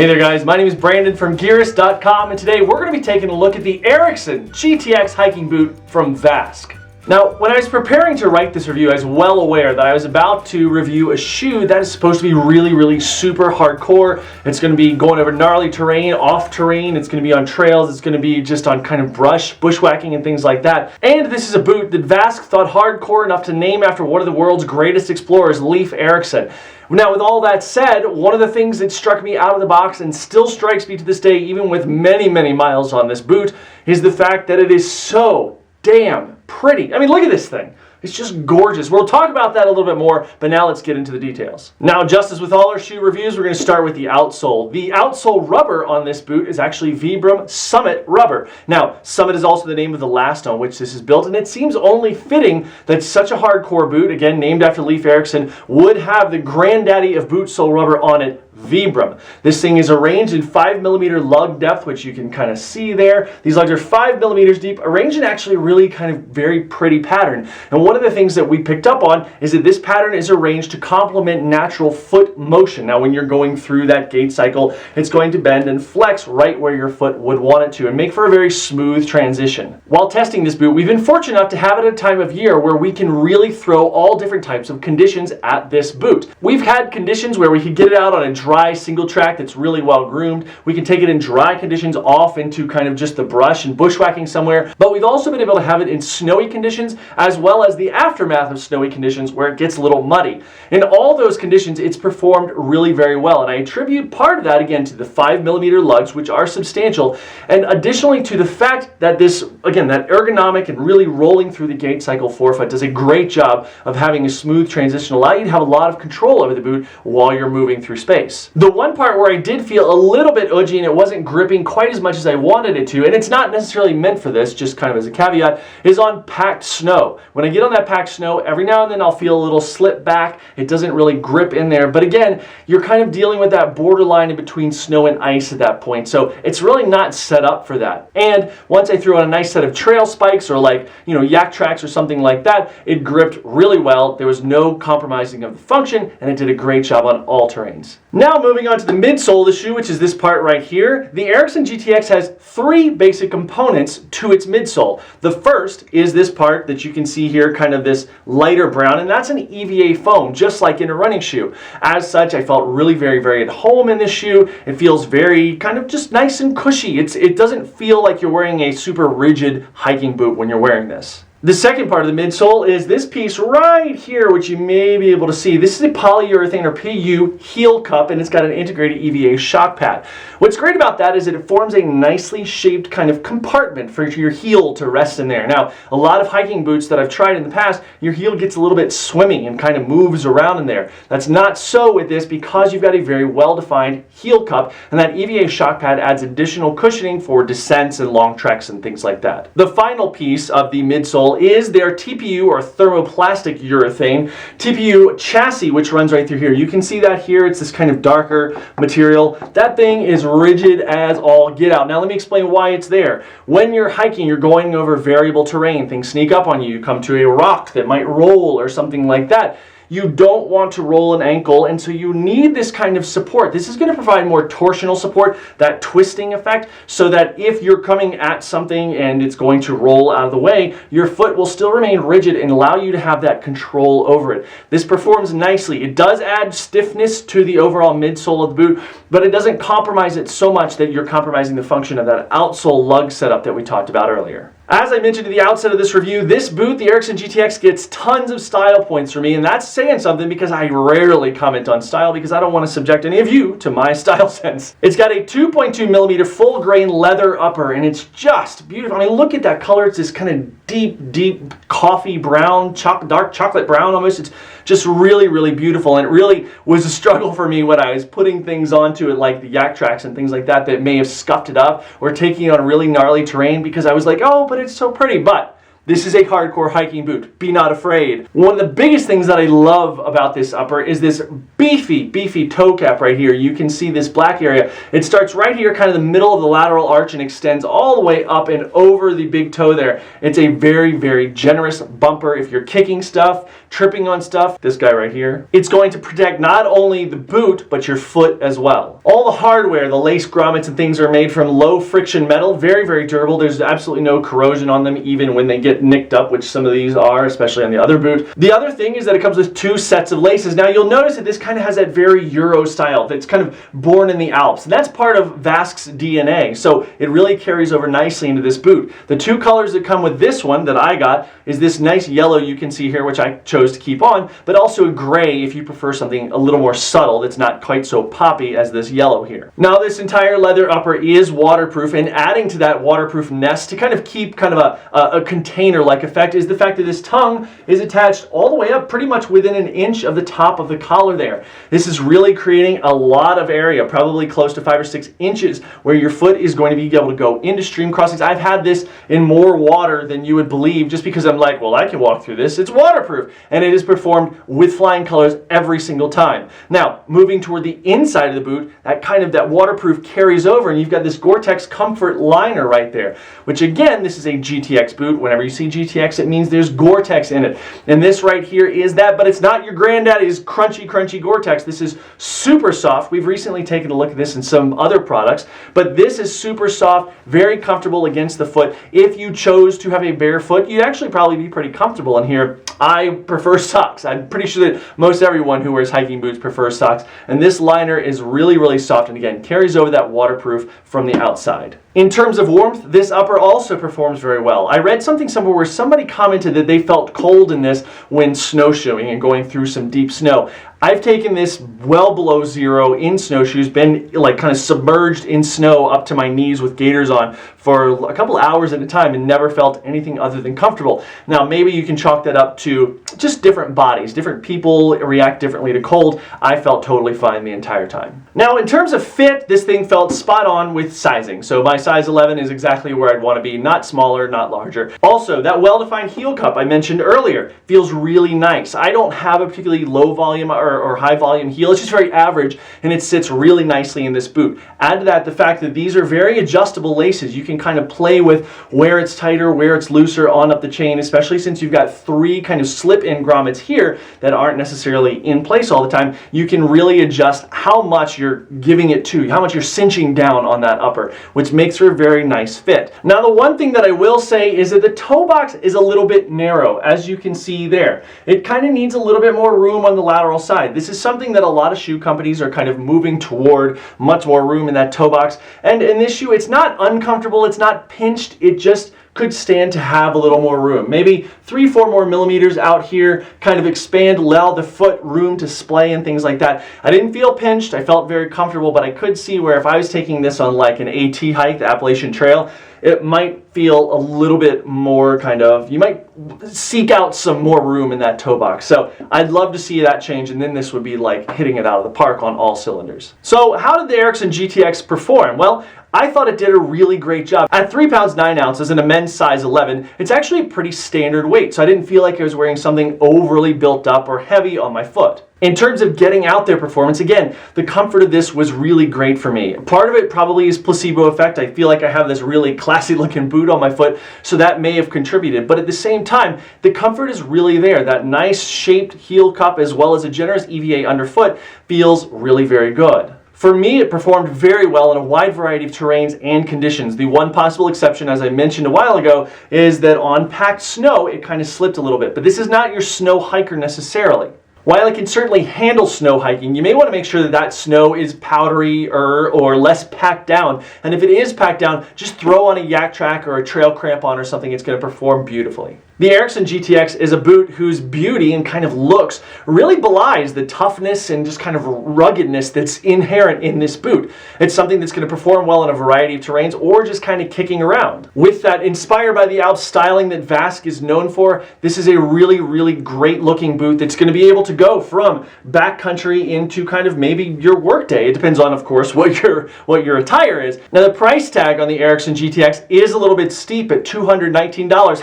Hey there guys, my name is Brandon from Gearist.com, and today we're going to be taking a look at the Eriksson GTX hiking boot from VASQUE. Now, when I was preparing to write this review, I was well aware that I was about to review a shoe that is supposed to be really super hardcore. It's going to be going over gnarly terrain, off terrain, it's going to be on trails, it's going to be just on kind of bushwhacking and things like that. And this is a boot that VASQUE thought hardcore enough to name after one of the world's greatest explorers, Leif Erikson. Now, with all that said, one of the things that struck me out of the box and still strikes me to this day, even with many miles on this boot, is the fact that it is so damn pretty. I mean, look at this thing. It's just gorgeous. We'll talk about that a little bit more, but now let's get into the details. Now, just as with all our shoe reviews, we're going to start with the outsole. The outsole rubber on this boot is actually Vibram Summit rubber. Now, Summit is also the name of the last on which this is built, and it seems only fitting that such a hardcore boot, again named after Leif Erikson, would have the granddaddy of boot sole rubber on it, Vibram. This thing is arranged in 5mm lug depth, which you can kind of see there. These lugs are 5mm deep, arranged in actually a really kind of very pretty pattern. And one of the things that we picked up on is that this pattern is arranged to complement natural foot motion. Now, when you're going through that gait cycle, it's going to bend and flex right where your foot would want it to and make for a very smooth transition. While testing this boot, we've been fortunate enough to have it at a time of year where we can really throw all different types of conditions at this boot. We've had conditions where we could get it out on a dry single track that's really well groomed. We can take it in dry conditions off into kind of just the brush and bushwhacking somewhere, but we've also been able to have it in snowy conditions as well as the aftermath of snowy conditions where it gets a little muddy. In all those conditions, it's performed really very well, and I attribute part of that again to the 5mm lugs, which are substantial, and additionally to the fact that this, again, that ergonomic and really rolling through the gait cycle forefoot does a great job of having a smooth transition, allow you to have a lot of control over the boot while you're moving through space. The one part where I did feel a little bit udgy and it wasn't gripping quite as much as I wanted it to, and it's not necessarily meant for this, just kind of as a caveat, is on packed snow. When I get on that packed snow, every now and then I'll feel a little slip back. It doesn't really grip in there, but again, you're kind of dealing with that borderline in between snow and ice at that point, so it's really not set up for that. And once I threw on a nice set of trail spikes or like, you know, yak tracks or something like that, it gripped really well. There was no compromising of the function, and it did a great job on all terrains. Now moving on to the midsole of the shoe, which is this part right here. The Eriksson GTX has three basic components to its midsole. The first is this part that you can see here, kind of this lighter brown, and that's an EVA foam, just like in a running shoe. As such, I felt really very at home in this shoe. It feels very kind of just nice and cushy. It doesn't feel like you're wearing a super rigid hiking boot when you're wearing this. The second part of the midsole is this piece right here, which you may be able to see. This is a polyurethane or PU heel cup, and it's got an integrated EVA shock pad. What's great about that is that it forms a nicely shaped kind of compartment for your heel to rest in there. Now, a lot of hiking boots that I've tried in the past, your heel gets a little bit swimmy and kind of moves around in there. That's not so with this because you've got a very well-defined heel cup, and that EVA shock pad adds additional cushioning for descents and long treks and things like that. The final piece of the midsole is their TPU or thermoplastic urethane TPU chassis, which runs right through here. You can see that here. It's this kind of darker material. That thing is rigid as all get out. Now let me explain why it's there. When you're hiking, you're going over variable terrain. Things sneak up on you. You come to a rock that might roll or something like that. You don't want to roll an ankle, and so you need this kind of support. This is going to provide more torsional support, that twisting effect, so that if you're coming at something and it's going to roll out of the way, your foot will still remain rigid and allow you to have that control over it. This performs nicely. It does add stiffness to the overall midsole of the boot, but it doesn't compromise it so much that you're compromising the function of that outsole lug setup that we talked about earlier. As I mentioned at the outset of this review, this boot, the Eriksson GTX, gets tons of style points for me, and that's saying something because I rarely comment on style because I don't want to subject any of you to my style sense. It's got a 2.2mm full grain leather upper, and it's just beautiful. I mean, look at that color. It's this kind of deep coffee brown, dark chocolate brown almost. It's just really beautiful, and it really was a struggle for me when I was putting things onto it like the yak tracks and things like that that may have scuffed it up or taking it on really gnarly terrain because I was like, oh, but it's so pretty. But This is a hardcore hiking boot. Be not afraid. One of the biggest things that I love about this upper is this beefy toe cap right here. You can see this black area. It starts right here, kind of the middle of the lateral arch, and extends all the way up and over the big toe there. It's a very generous bumper if you're kicking stuff, tripping on stuff. This guy right here. It's going to protect not only the boot, but your foot as well. All the hardware, the lace grommets and things are made from low friction metal. Very durable. There's absolutely no corrosion on them, even when they get nicked up, which some of these are, especially on the other boot. The other thing is that it comes with 2 sets of laces. Now you'll notice that this kind of has that very Euro style that's kind of born in the Alps. And that's part of VASQUE's DNA. So it really carries over nicely into this boot. The 2 colors that come with this one that I got is this nice yellow you can see here, which I chose to keep on, but also a gray if you prefer something a little more subtle that's not quite so poppy as this yellow here. Now this entire leather upper is waterproof, and adding to that waterproofness to kind of keep kind of a container-like effect is the fact that this tongue is attached all the way up pretty much within an inch of the top of the collar there. This is really creating a lot of area, probably close to 5 or 6 inches, where your foot is going to be able to go into stream crossings. I've had this in more water than you would believe, just because I'm like, well, I can walk through this. It's waterproof, and it is performed with flying colors every single time. Now, moving toward the inside of the boot, that waterproof carries over, and you've got this Gore-Tex Comfort liner right there, which again, this is a GTX boot. Whenever you see GTX, it means there's Gore-Tex in it. And this right here is that, but it's not your granddaddy's crunchy Gore-Tex. This is super soft. We've recently taken a look at this in some other products, but this is super soft, very comfortable against the foot. If you chose to have a bare foot, you'd actually probably be pretty comfortable in here. I prefer socks. I'm pretty sure that most everyone who wears hiking boots prefers socks. And this liner is really soft, and again, carries over that waterproof from the outside. In terms of warmth, this upper also performs very well. I read something somewhere where somebody commented that they felt cold in this when snowshoeing and going through some deep snow. I've taken this well below 0 in snowshoes, been like kind of submerged in snow up to my knees with gaiters on for a couple hours at a time and never felt anything other than comfortable. Now, maybe you can chalk that up to just different bodies. Different people react differently to cold. I felt totally fine the entire time. Now, in terms of fit, this thing felt spot on with sizing. So my size 11 is exactly where I'd want to be, not smaller, not larger. Also, that well-defined heel cup I mentioned earlier feels really nice. I don't have a particularly low volume or high volume heel. It's just very average, and it sits really nicely in this boot. Add to that the fact that these are very adjustable laces. You can kind of play with where it's tighter, where it's looser on up the chain, especially since you've got 3 kind of slip-in grommets here that aren't necessarily in place all the time. You can really adjust how much you're giving it to, how much you're cinching down on that upper, which makes for a very nice fit. Now, the one thing that I will say is that the toe box is a little bit narrow, as you can see there. It kind of needs a little bit more room on the lateral side. This is something that a lot of shoe companies are kind of moving toward, much more room in that toe box. And in this shoe, it's not uncomfortable, it's not pinched, it just could stand to have a little more room. Maybe 3-4 more millimeters out here, kind of expand, allow the foot room to splay and things like that. I didn't feel pinched, I felt very comfortable, but I could see where if I was taking this on like an AT hike, the Appalachian Trail, it might feel a little bit more kind of, you might seek out some more room in that toe box. So I'd love to see that change, and then this would be like hitting it out of the park on all cylinders. So how did the Eriksson GTX perform? Well, I thought it did a really great job. At 3 pounds 9 ounces in a men's size 11, it's actually a pretty standard weight, so I didn't feel like I was wearing something overly built up or heavy on my foot. In terms of getting out there performance, again, the comfort of this was really great for me. Part of it probably is placebo effect. I feel like I have this really classy looking boot on my foot, so that may have contributed. But at the same time, the comfort is really there. That nice shaped heel cup as well as a generous EVA underfoot feels really very good. For me, it performed very well in a wide variety of terrains and conditions. The one possible exception, as I mentioned a while ago, is that on packed snow, it kind of slipped a little bit. But this is not your snow hiker necessarily. While it can certainly handle snow hiking, you may want to make sure that that snow is powdery or less packed down. And if it is packed down, just throw on a yak track or a trail crampon or something. It's going to perform beautifully. The Eriksson GTX is a boot whose beauty and kind of looks really belies the toughness and just kind of ruggedness that's inherent in this boot. It's something that's going to perform well in a variety of terrains or just kind of kicking around. With that inspired by the Alps styling that VASQUE is known for, this is a really great looking boot that's going to be able to go from backcountry into kind of maybe your workday. It depends on, of course, what your attire is. Now, the price tag on the Eriksson GTX is a little bit steep at $219.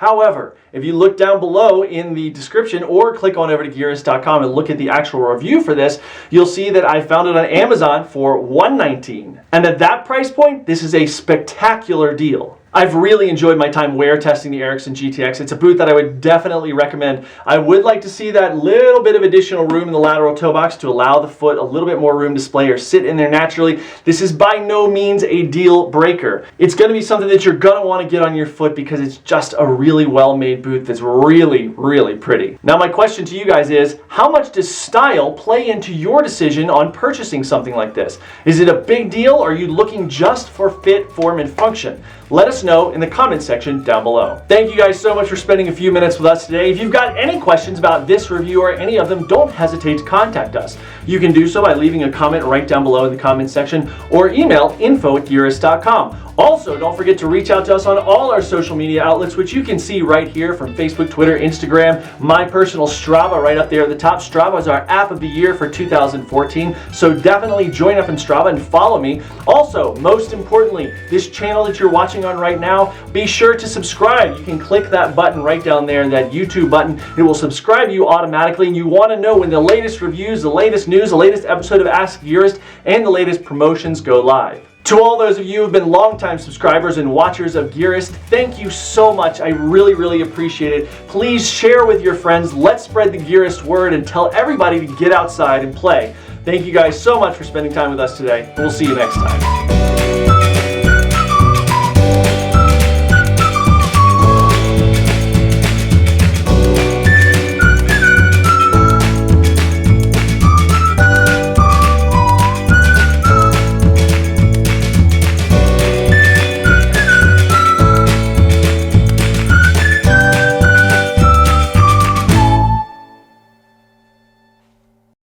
However, if you look down below in the description or click on over to Gearist.com and look at the actual review for this, you'll see that I found it on Amazon for $119. And at that price point, this is a spectacular deal. I've really enjoyed my time wear testing the Eriksson GTX. It's a boot that I would definitely recommend. I would like to see that little bit of additional room in the lateral toe box to allow the foot a little bit more room to display or sit in there naturally. This is by no means a deal breaker. It's going to be something that you're going to want to get on your foot because it's just a really well-made boot that's really, really pretty. Now my question to you guys is, how much does style play into your decision on purchasing something like this? Is it a big deal, or are you looking just for fit, form, and function? Let us know in the comment section down below. Thank you guys so much for spending a few minutes with us today. If you've got any questions about this review or any of them, don't hesitate to contact us. You can do so by leaving a comment right down below in the comment section or email info@gearist.com. Also, don't forget to reach out to us on all our social media outlets, which you can see right here from Facebook, Twitter, Instagram, my personal Strava right up there at the top. Strava is our app of the year for 2014, so definitely join up in Strava and follow me. Also, most importantly, this channel that you're watching on right now, be sure to subscribe. You can click that button right down there, that YouTube button. It will subscribe you automatically, and you want to know when the latest reviews, the latest news, the latest episode of Ask Gearist, and the latest promotions go live. To all those of you who have been longtime subscribers and watchers of Gearist, thank you so much. I really, really appreciate it. Please share with your friends. Let's spread the Gearist word and tell everybody to get outside and play. Thank you guys so much for spending time with us today. We'll see you next time.